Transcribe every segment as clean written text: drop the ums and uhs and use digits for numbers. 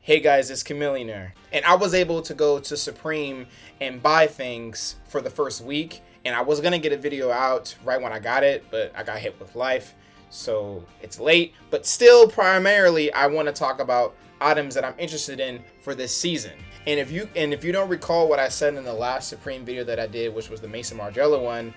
Hey guys, it's Chameleonaire. And I was able to go to Supreme and buy things for the first week. And I was gonna get a video out right when I got it, but I got hit with life. So it's late. But still, primarily, I want to talk about items that I'm interested in for this season. And if you don't recall what I said in the last Supreme video that I did, which was the Mason Margiela one,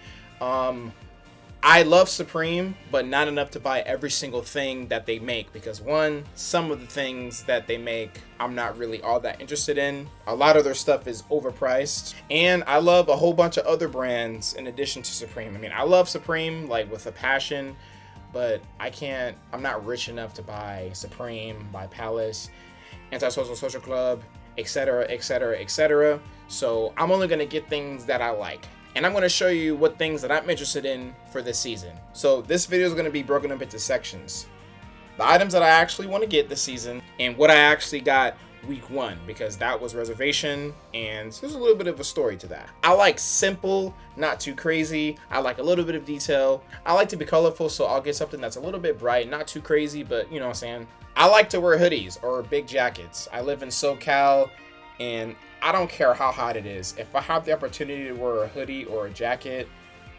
I love Supreme, but not enough to buy every single thing that they make, because one, some of the things that they make I'm not really all that interested in. A lot of their stuff is overpriced, and I love a whole bunch of other brands in addition to Supreme. I mean, I love Supreme like with a passion, but I'm not rich enough to buy Supreme, buy Palace, Antisocial Social Club, etc, etc, etc. So I'm only gonna get things that I like. And I'm going to show you what things that I'm interested in for this season. So this video is going to be broken up into sections. The items that I actually want to get this season, and what I actually got week 1, because that was reservation, and there's a little bit of a story to that. I like simple, not too crazy. I like a little bit of detail. I like to be colorful, so I'll get something that's a little bit bright, not too crazy, but you know what I'm saying. I like to wear hoodies or big jackets. I live in SoCal, and I don't care how hot it is. If I have the opportunity to wear a hoodie or a jacket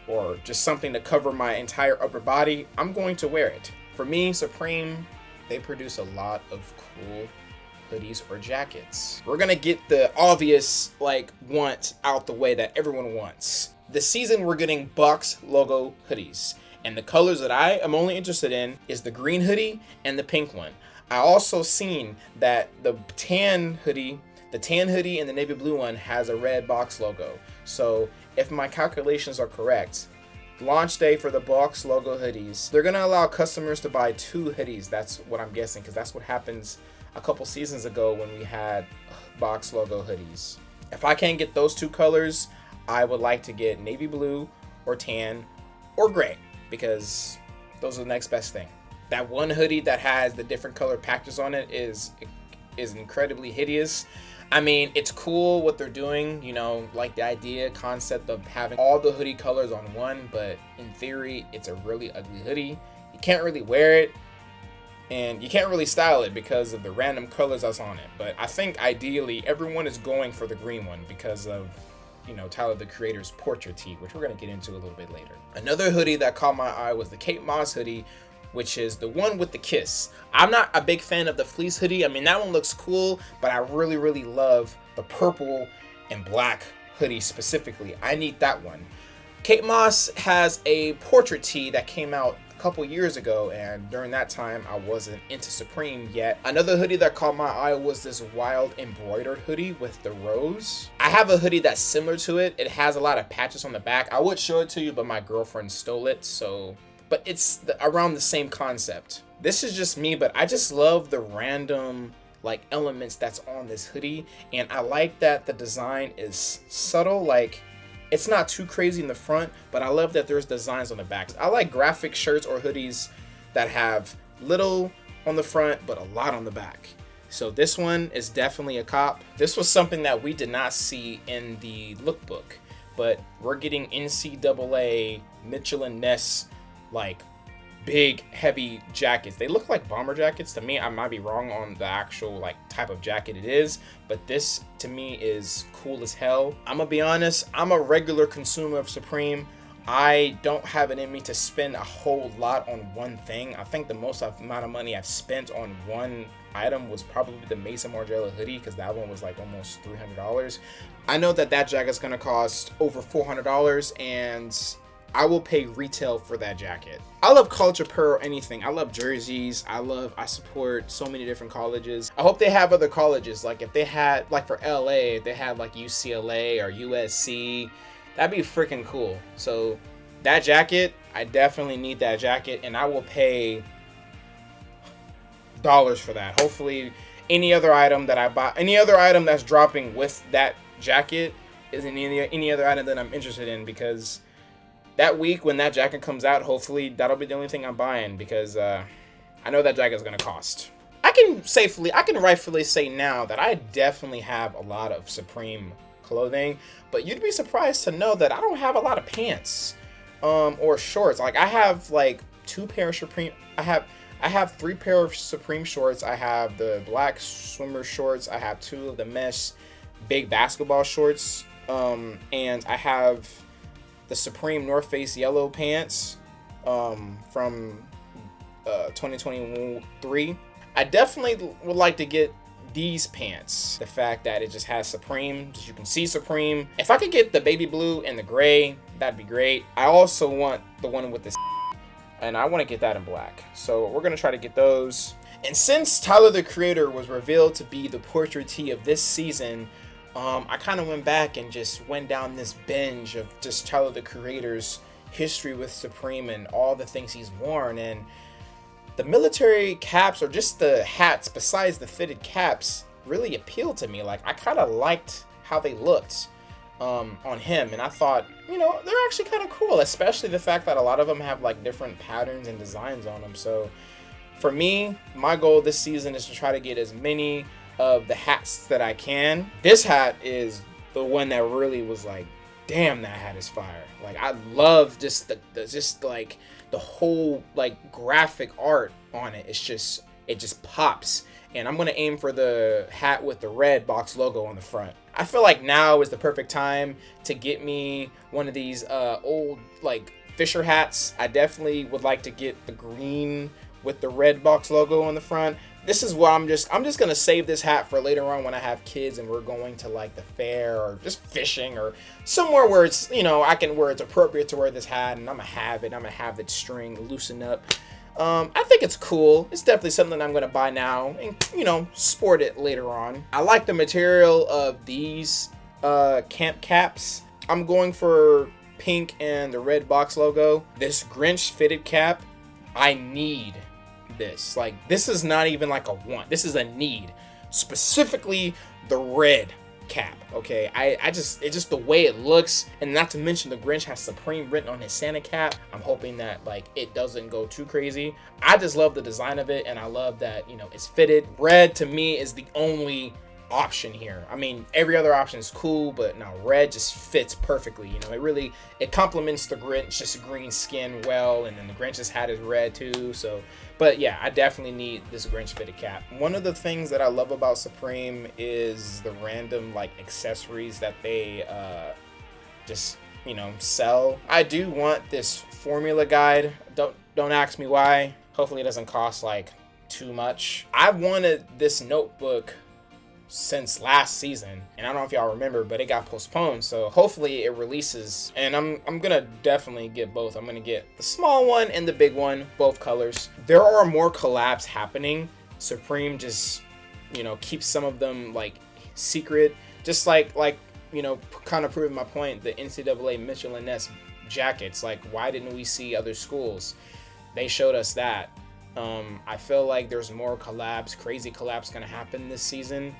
or just something to cover my entire upper body, I'm going to wear it. For me, Supreme, they produce a lot of cool hoodies or jackets. We're gonna get the obvious want out the way that everyone wants. This season we're getting Box logo hoodies, and the colors that I am only interested in is the green hoodie and the pink one. I also seen that the tan hoodie and the navy blue one has a red Box logo. So if my calculations are correct, launch day for the Box logo hoodies, they're gonna allow customers to buy 2 hoodies. That's what I'm guessing, because that's what happens a couple seasons ago when we had Box logo hoodies. If I can't get those 2 colors, I would like to get navy blue or tan or gray, because those are the next best thing. That one hoodie that has the different color patches on it is incredibly hideous. I mean, it's cool what they're doing, you know, like the concept of having all the hoodie colors on one, but in theory, it's a really ugly hoodie. You can't really wear it, and you can't really style it because of the random colors that's on it. But I think ideally, everyone is going for the green one because of, you know, Tyler the Creator's portrait tee, which we're going to get into a little bit later. Another hoodie that caught my eye was the Kate Moss hoodie, which is the one with the kiss. I'm not a big fan of the fleece hoodie. I mean, that one looks cool, but I really, really love the purple and black hoodie specifically. I need that one. Kate Moss has a portrait tee that came out a couple years ago, and during that time, I wasn't into Supreme yet. Another hoodie that caught my eye was this wild embroidered hoodie with the rose. I have a hoodie that's similar to it. It has a lot of patches on the back. I would show it to you, but my girlfriend stole it, so... But it's around the same concept. This is just me, but I just love the random elements that's on this hoodie, and I like that the design is subtle. It's not too crazy in the front, but I love that there's designs on the back. I like graphic shirts or hoodies that have little on the front but a lot on the back. So this one is definitely a cop. This was something that we did not see in the lookbook, but we're getting NCAA Mitchell and Ness big heavy jackets. They look like bomber jackets to me. I might be wrong on the actual type of jacket it is, but this to me is cool as hell. I'm gonna be honest, I'm a regular consumer of Supreme. I don't have it in me to spend a whole lot on one thing. I think the most amount of money I've spent on one item was probably the Mason Margiela hoodie, because that one was almost $300. I know that jacket's gonna cost over $400, and I will pay retail for that jacket. I love culture per anything. I love jerseys. I support so many different colleges. I hope they have other colleges. If they had, for LA, if they had UCLA or USC, that'd be freaking cool. So that jacket, I definitely need that jacket, and I will pay dollars for that. Hopefully any other item that I buy, any other item that's dropping with that jacket is any other item that I'm interested in, because that week when that jacket comes out, hopefully that'll be the only thing I'm buying, because I know that jacket's gonna cost. I can rightfully say now that I definitely have a lot of Supreme clothing, but you'd be surprised to know that I don't have a lot of pants or shorts. I have 2 pairs of Supreme. I I have 3 pair of Supreme shorts. I have the black swimmer shorts. I have 2 of the mesh big basketball shorts. And I have the Supreme North Face yellow pants from 2023. I definitely would like to get these pants. The fact that it just has Supreme, as you can see Supreme. If I could get the baby blue and the gray, that'd be great. I also want the one with the and I want to get that in black. So we're going to try to get those. And since Tyler the Creator was revealed to be the portrait tee of this season, I kind of went back and just went down this binge of just Tyler the Creator's history with Supreme and all the things he's worn. And the military caps, or just the hats besides the fitted caps, really appealed to me. Like, I kind of liked how they looked on him, and I thought, you know, they're actually kind of cool, especially the fact that a lot of them have like different patterns and designs on them. So for me, my goal this season is to try to get as many of the hats that I can. This hat is the one that really was like, damn, that hat is fire. Like, I love just the whole like graphic art on it. It just pops. And I'm gonna aim for the hat with the red box logo on the front. I feel like now is the perfect time to get me one of these old like Fisher hats. I definitely would like to get the green with the red box logo on the front. This is what I'm just gonna save this hat for later on when I have kids and we're going to like the fair or just fishing or somewhere where it's, you know, where it's appropriate to wear this hat, and I'm gonna have the string loosen up. I think it's cool. It's definitely something I'm gonna buy now and, you know, sport it later on. I like the material of these camp caps. I'm going for pink and the red box logo. This Grinch fitted cap, I need this. Like, this is not even like a want. This is a need. Specifically the red cap. Okay, it's just the way it looks, and not to mention the Grinch has Supreme written on his Santa cap. I'm hoping that like it doesn't go too crazy. I just love the design of it, and I love that, you know, it's fitted. Red to me is the only option here. I mean, every other option is cool, but now red just fits perfectly. You know, it complements the Grinch, just green skin well, and then the Grinch's hat is red too. So, but yeah, I definitely need this Grinch fitted cap. One of the things that I love about Supreme is the random like accessories that they just, you know, sell. I do want this formula guide. Don't ask me why. Hopefully it doesn't cost like too much. I've wanted this notebook since last season, and I don't know if y'all remember, but it got postponed, so hopefully it releases, and I'm gonna definitely get both. I'm gonna get the small one and the big one, both colors. There are more collabs happening. Supreme just, you know, keeps some of them like secret, just like you know, kind of proving my point, the NCAA Mitchell and Ness jackets. Like, why didn't we see other schools? They showed us that. I feel like there's more collabs, crazy collabs gonna happen this season.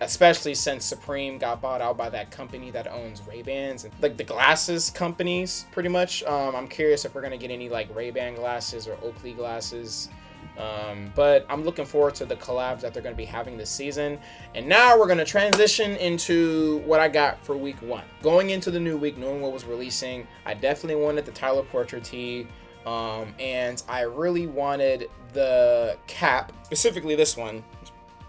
Especially since Supreme got bought out by that company that owns Ray-Bans and like the glasses companies, pretty much. I'm curious if we're gonna get any like Ray-Ban glasses or Oakley glasses. But I'm looking forward to the collabs that they're gonna be having this season. And now we're gonna transition into what I got for week 1. Going into the new week, knowing what was releasing, I definitely wanted the Tyler portrait tee. And I really wanted the cap, specifically this one.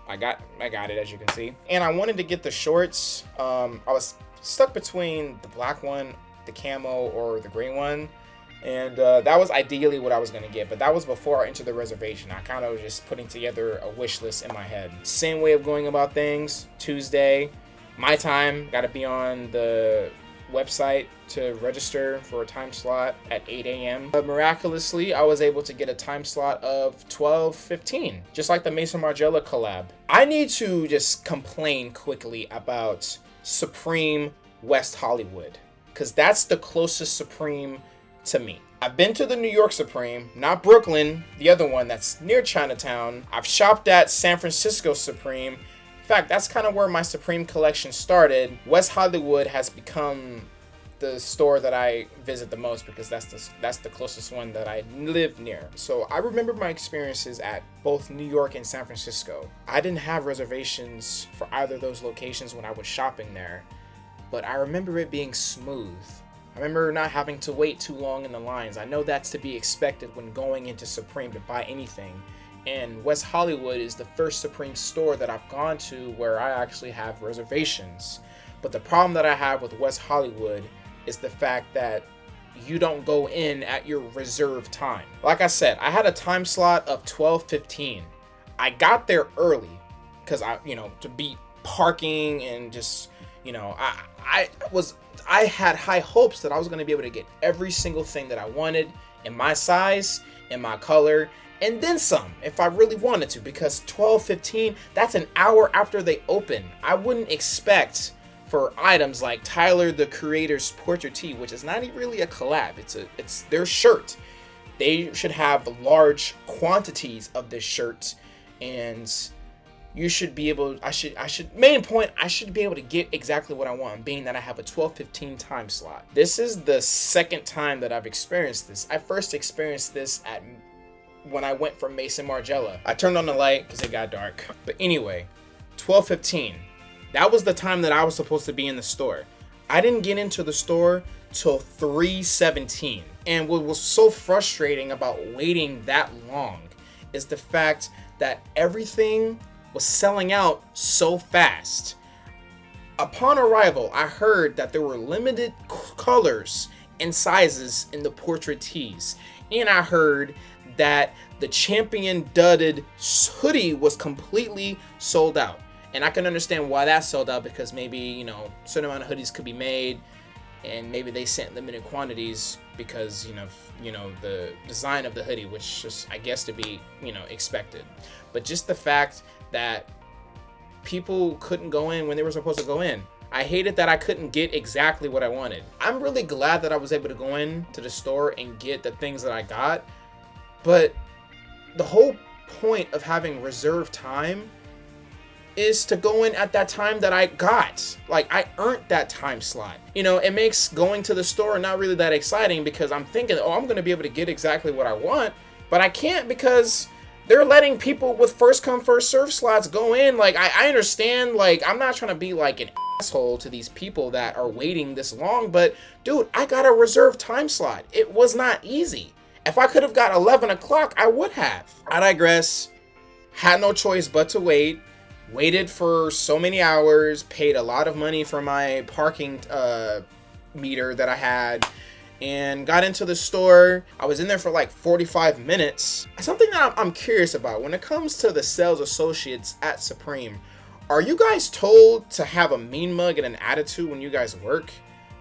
I got it, as you can see. And I wanted to get the shorts. I was stuck between the black one, the camo, or the gray one. And that was ideally what I was gonna get, but that was before I entered the reservation. I kind of was just putting together a wish list in my head. Same way of going about things. Tuesday, my time, gotta be on the website to register for a time slot at 8 a.m. Miraculously, I was able to get a time slot of 12:15, just like the Mason Margiela collab. I need to just complain quickly about Supreme West Hollywood, because that's the closest Supreme to me. I've been to the New York Supreme, not Brooklyn, the other one that's near Chinatown. I've shopped at San Francisco Supreme. In fact, that's kind of where my Supreme collection started. West Hollywood has become the store that I visit the most because that's the closest one that I live near. So I remember my experiences at both New York and San Francisco. I didn't have reservations for either of those locations when I was shopping there, but I remember it being smooth. I remember not having to wait too long in the lines. I know that's to be expected when going into Supreme to buy anything. And West Hollywood is the first Supreme store that I've gone to where I actually have reservations. But the problem that I have with West Hollywood is the fact that you don't go in at your reserved time. Like I said, I had a time slot of 12:15. I got there early because to beat parking and just, I had high hopes that I was going to be able to get every single thing that I wanted in my size, in my color, and then some if I really wanted to, because 12:15, that's an hour after they open. I wouldn't expect for items like Tyler the Creator's portrait tee, which is not really a collab, it's their shirt. They should have large quantities of this shirt, and you should be able, I should be able to get exactly what I want, being that I have a 12:15 time slot. This is the second time that I've experienced this. I first experienced this when I went from Maison Margiela. I turned on the light because it got dark. But anyway, 12:15. That was the time that I was supposed to be in the store. I didn't get into the store till 3:17. And what was so frustrating about waiting that long is the fact that everything was selling out so fast. Upon arrival, I heard that there were limited colors and sizes in the portrait tees. And I heard that the Champion Dudded hoodie was completely sold out. And I can understand why that sold out, because maybe, a certain amount of hoodies could be made, and maybe they sent limited quantities because, the design of the hoodie, which just, I guess, to be, expected. But just the fact that people couldn't go in when they were supposed to go in. I hated that I couldn't get exactly what I wanted. I'm really glad that I was able to go in to the store and get the things that I got. But the whole point of having reserved time is to go in at that time that I got. Like, I earned that time slot. It makes going to the store not really that exciting, because I'm thinking, I'm going to be able to get exactly what I want, but I can't, because they're letting people with first come first serve slots go in. Like, I understand, like, I'm not trying to be like an asshole to these people that are waiting this long, but dude, I got a reserved time slot. It was not easy. If I could have got 11 o'clock, I would have. I digress. Had no choice but to wait. Waited for so many hours, paid a lot of money for my parking meter that I had, and got into the store. I was in there for like 45 minutes. Something that I'm curious about when it comes to the sales associates at Supreme, are you guys told to have a mean mug and an attitude when you guys work?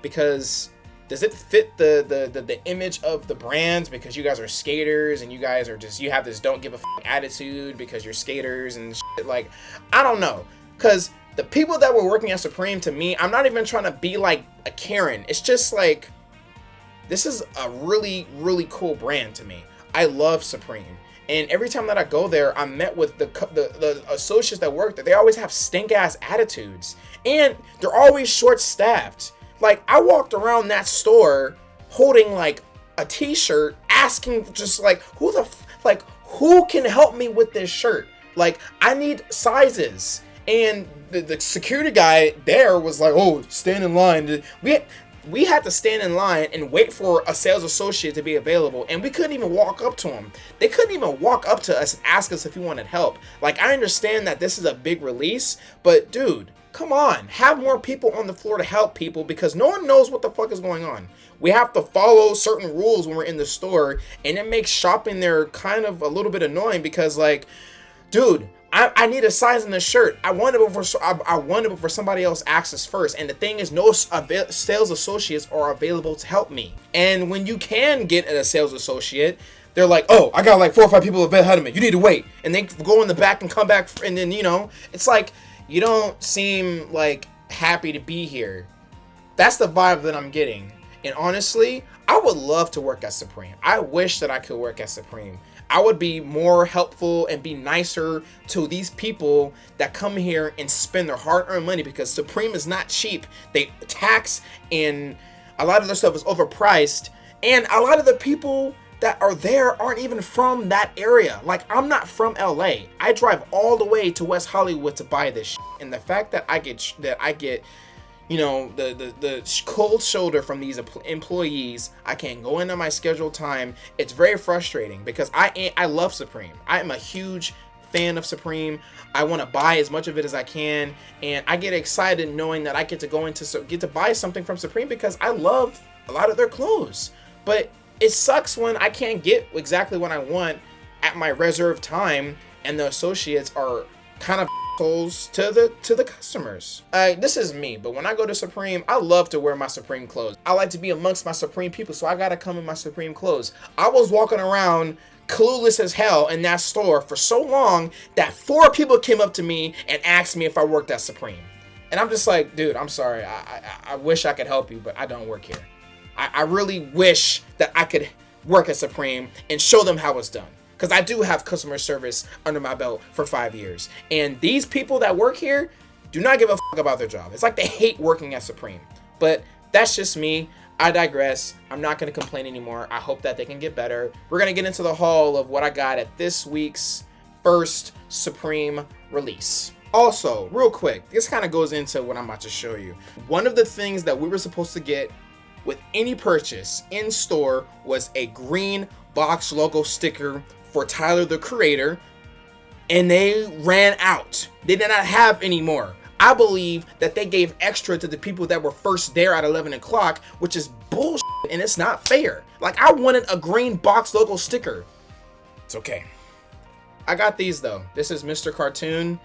Because does it fit the image of the brands, because you guys are skaters and you guys are just, you have this don't give a attitude because you're skaters and shit? Like, I don't know, because the people that were working at Supreme, to me, I'm not even trying to be like a Karen. It's just like, this is a really, really cool brand to me. I love Supreme. And every time that I go there, I'm met with the associates that work there. They always have stink ass attitudes, and they're always short staffed. Like, I walked around that store holding like a t-shirt, asking just like, who can help me with this shirt? Like, I need sizes. And the security guy there was like, oh, stand in line. We had to stand in line and wait for a sales associate to be available, and we couldn't even walk up to him. They couldn't even walk up to us and ask us if we wanted help. Like, I understand that this is a big release, but dude, come on, have more people on the floor to help people, because no one knows what the fuck is going on. We have to follow certain rules when we're in the store, and it makes shopping there kind of a little bit annoying, because like, dude, I need a size in the shirt. I want it before somebody else asks us first. And the thing is, no sales associates are available to help me. And when you can get a sales associate, they're like, oh, I got like 4 or 5 people ahead of me. You need to wait. And they go in the back and come back. And then, it's like, you don't seem like happy to be here. That's the vibe that I'm getting. And honestly, I would love to work at Supreme. I wish that I could work at Supreme. I would be more helpful and be nicer to these people that come here and spend their hard-earned money, because Supreme is not cheap. They tax, and a lot of their stuff is overpriced, and a lot of the people that are there aren't even from that area. Like, I'm not from LA. I drive all the way to West Hollywood to buy this shit. And the fact that I get you know, the cold shoulder from these employees. I can't go into my scheduled time. It's very frustrating because I love Supreme. I am a huge fan of Supreme. I want to buy as much of it as I can, and I get excited knowing that I get to buy something from Supreme because I love a lot of their clothes. But it sucks when I can't get exactly what I want at my reserved time, and the associates are kind of to the customers. This is me, but when I go to Supreme, I love to wear my Supreme clothes. I like to be amongst my Supreme people, so I gotta come in my Supreme clothes. I was walking around clueless as hell in that store for so long that 4 people came up to me and asked me if I worked at Supreme. And I'm just like, dude, I'm sorry. I wish I could help you, but I don't work here. I really wish that I could work at Supreme and show them how it's done. Because I do have customer service under my belt for 5 years. And these people that work here do not give a fuck about their job. It's like they hate working at Supreme. But that's just me. I digress. I'm not going to complain anymore. I hope that they can get better. We're going to get into the haul of what I got at this week's first Supreme release. Also, real quick, this kind of goes into what I'm about to show you. One of the things that we were supposed to get with any purchase in store was a green box logo sticker for Tyler the Creator, and they ran out. They did not have any more. I believe that they gave extra to the people that were first there at 11 o'clock, which is bullshit and it's not fair. Like, I wanted a green box logo sticker. It's okay. I got these though. This is Mr. Cartoon.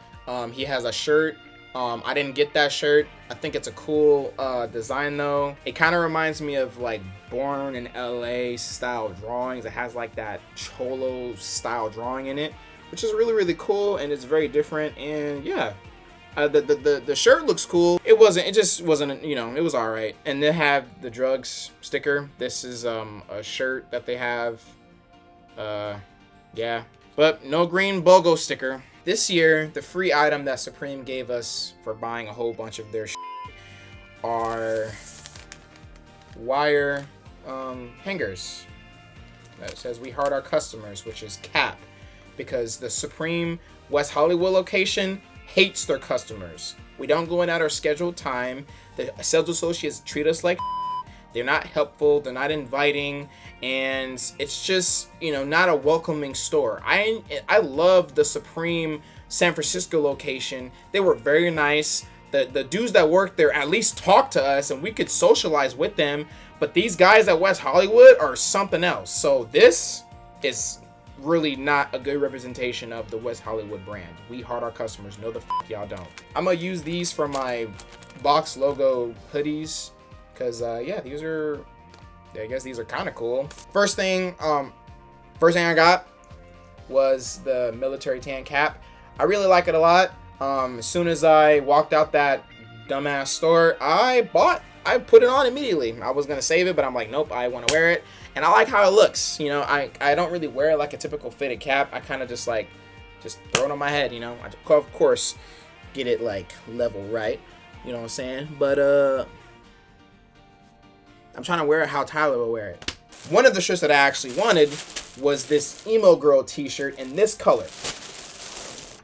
He has a shirt. I didn't get that shirt. I think it's a cool design though. It kind of reminds me of like Born in LA style drawings. It has like that cholo style drawing in it, which is really, really cool, and it's very different. And yeah, the shirt looks cool. It just wasn't, you know, it was all right. And they have the drugs sticker. This is a shirt that they have. Yeah, but no green BOGO sticker. This year, the free item that Supreme gave us for buying a whole bunch of their are wire hangers that says "We heart our customers," which is cap, because the Supreme West Hollywood location hates their customers. We don't go in at our scheduled time. The sales associates treat us like they're not helpful, they're not inviting, and it's just, you know, not a welcoming store. I love the Supreme San Francisco location. They were very nice. The dudes that worked there at least talked to us and we could socialize with them. But these guys at West Hollywood are something else. So this is really not a good representation of the West Hollywood brand. We heart our customers. No, the fuck y'all don't. I'm gonna use these for my box logo hoodies. Cause yeah, I guess these are kind of cool. First thing I got was the military tan cap. I really like it a lot. As soon as I walked out that dumbass store, I put it on immediately. I was gonna save it, but I'm like, nope, I want to wear it, and I like how it looks. You know, I don't really wear it like a typical fitted cap. I kind of just throw it on my head. You know, I of course get it like level right. You know what I'm saying? But I'm trying to wear it how Tyler will wear it. One of the shirts that I actually wanted was this emo girl t-shirt in this color.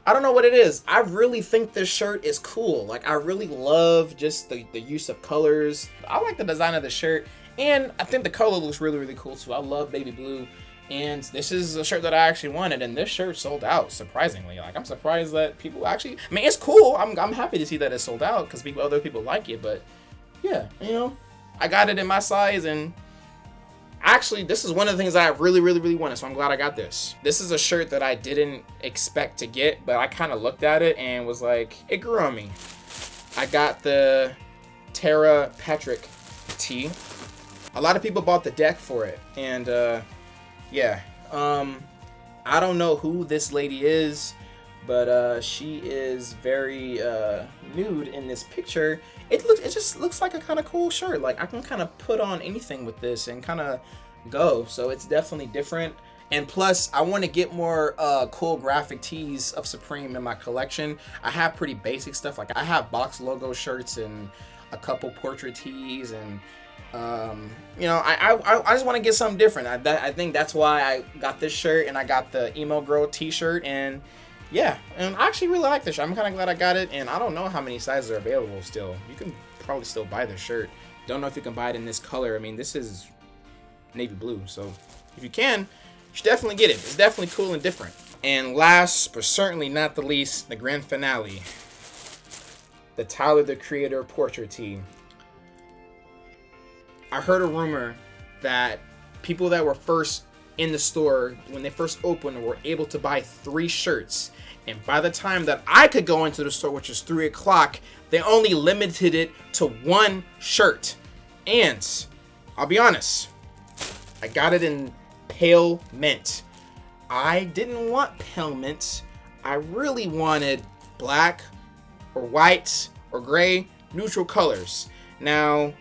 I don't know what it is. I really think this shirt is cool. Like, I really love just the use of colors. I like the design of the shirt, and I think the color looks really, really cool too. I love baby blue, and this is a shirt that I actually wanted, and this shirt sold out, surprisingly. Like, I'm surprised that people actually, I mean, it's cool. I'm happy to see that it sold out because other people like it, but yeah, you know, I got it in my size, and actually, this is one of the things that I really, really, really wanted, so I'm glad I got this. This is a shirt that I didn't expect to get, but I kind of looked at it and was like, it grew on me. I got the Tara Patrick tee. A lot of people bought the deck for it, and yeah. I don't know who this lady is, but she is very nude in this picture. It just looks like a kind of cool shirt. Like, I can kind of put on anything with this and kind of go. So it's definitely different. And plus, I want to get more cool graphic tees of Supreme in my collection. I have pretty basic stuff. Like, I have box logo shirts and a couple portrait tees, and you know, I just want to get something different. I think that's why I got this shirt, and I got the emo girl t-shirt, and yeah, and I actually really like this shirt. I'm kind of glad I got it, and I don't know how many sizes are available still. You can probably still buy this shirt. Don't know if you can buy it in this color. I mean, this is navy blue, so if you can, you should definitely get it. It's definitely cool and different. And last, but certainly not the least, the grand finale, the Tyler, the Creator portrait tee. I heard a rumor that people that were first in the store, when they first opened, were able to buy 3 shirts. And by the time that I could go into the store, which is 3 o'clock, they only limited it to 1 shirt. And I'll be honest, I got it in pale mint. I didn't want pale mint. I really wanted black or white or gray, neutral colors. Now,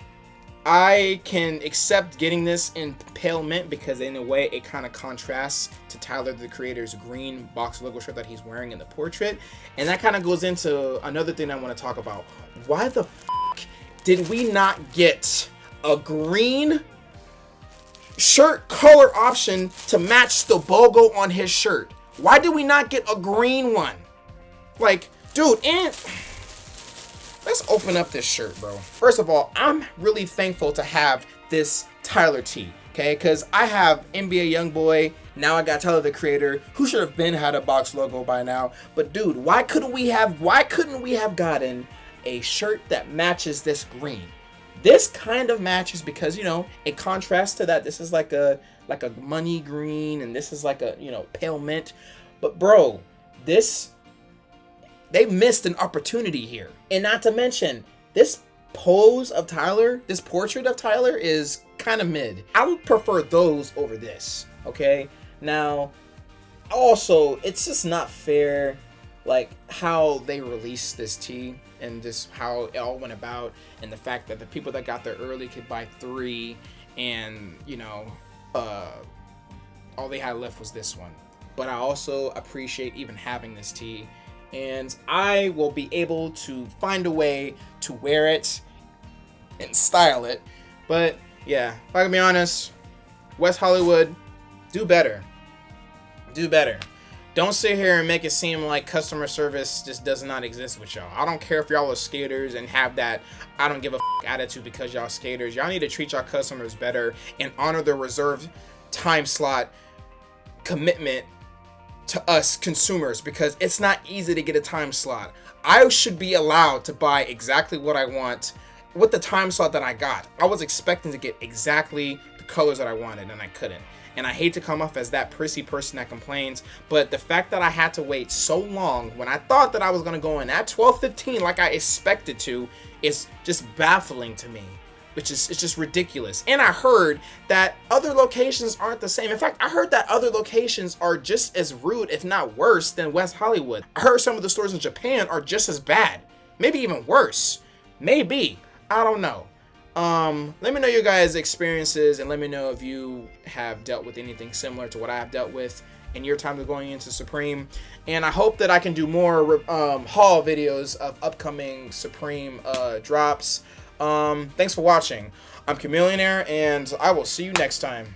I can accept getting this in pale mint because in a way it kind of contrasts to Tyler, the Creator's green box logo shirt that he's wearing in the portrait. And that kind of goes into another thing I want to talk about. Why the fuck did we not get a green shirt color option to match the logo on his shirt? Why did we not get a green one? Like, dude, and let's open up this shirt, bro. First of all, I'm really thankful to have this Tyler tee, okay? Because I have NBA Youngboy. Now I got Tyler, the Creator, who should have been had a box logo by now. But dude, why couldn't we have gotten a shirt that matches this green? This kind of matches because, you know, in contrast to that, this is like a money green and this is like a, you know, pale mint. But bro, they missed an opportunity here. And not to mention, this pose of Tyler, this portrait of Tyler is kind of mid. I would prefer those over this, okay? Now, also, it's just not fair, like, how they released this tee and just how it all went about, and the fact that the people that got there early could buy 3, and, you know, all they had left was this one. But I also appreciate even having this tee, and I will be able to find a way to wear it and style it. But yeah, if I can be honest, West Hollywood, do better. Do better. Don't sit here and make it seem like customer service just does not exist with y'all. I don't care if y'all are skaters and have that I don't give a attitude because y'all skaters. Y'all need to treat y'all customers better and honor the reserved time slot commitment to us consumers, because it's not easy to get a time slot. I should be allowed to buy exactly what I want with the time slot that I got. I was expecting to get exactly the colors that I wanted and I couldn't. And I hate to come off as that prissy person that complains, but the fact that I had to wait so long when I thought that I was gonna go in at 12:15 like I expected to is just baffling to me. It's just ridiculous. And I heard that other locations aren't the same. In fact, I heard that other locations are just as rude, if not worse, than West Hollywood. I heard some of the stores in Japan are just as bad. Maybe even worse. Maybe. I don't know. Let me know your guys' experiences, and let me know if you have dealt with anything similar to what I have dealt with in your time of going into Supreme. And I hope that I can do more haul videos of upcoming Supreme drops. Thanks for watching. I'm Chameleonaire, and I will see you next time.